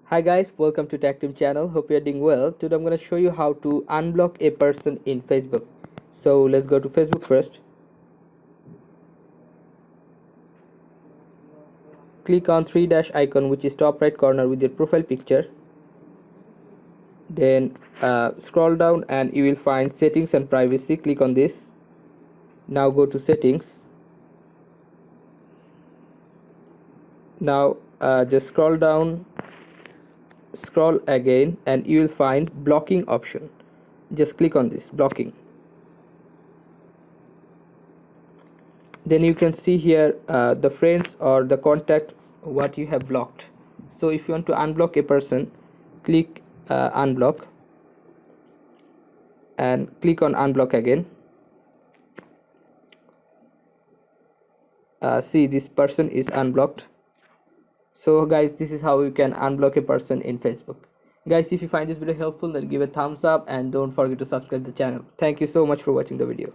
Hi guys, welcome to Tech Team channel. Hope you're doing well. Today I'm going to show you how to unblock a person in Facebook. So let's go to Facebook first. Click on three dash icon which is top right corner with your profile picture. Then scroll down and you will find settings and privacy. Click on this. Now go to settings. Now just scroll down, scroll again, and you will find blocking option. Just click on this blocking. Then you can see here the friends or the contact what you have blocked. So if you want to unblock a person, click unblock and click on unblock again. See, this person is unblocked. So guys, this is how you can unblock a person in Facebook. Guys, if you find this video helpful, then give a thumbs up and don't forget to subscribe the channel. Thank you so much for watching the video.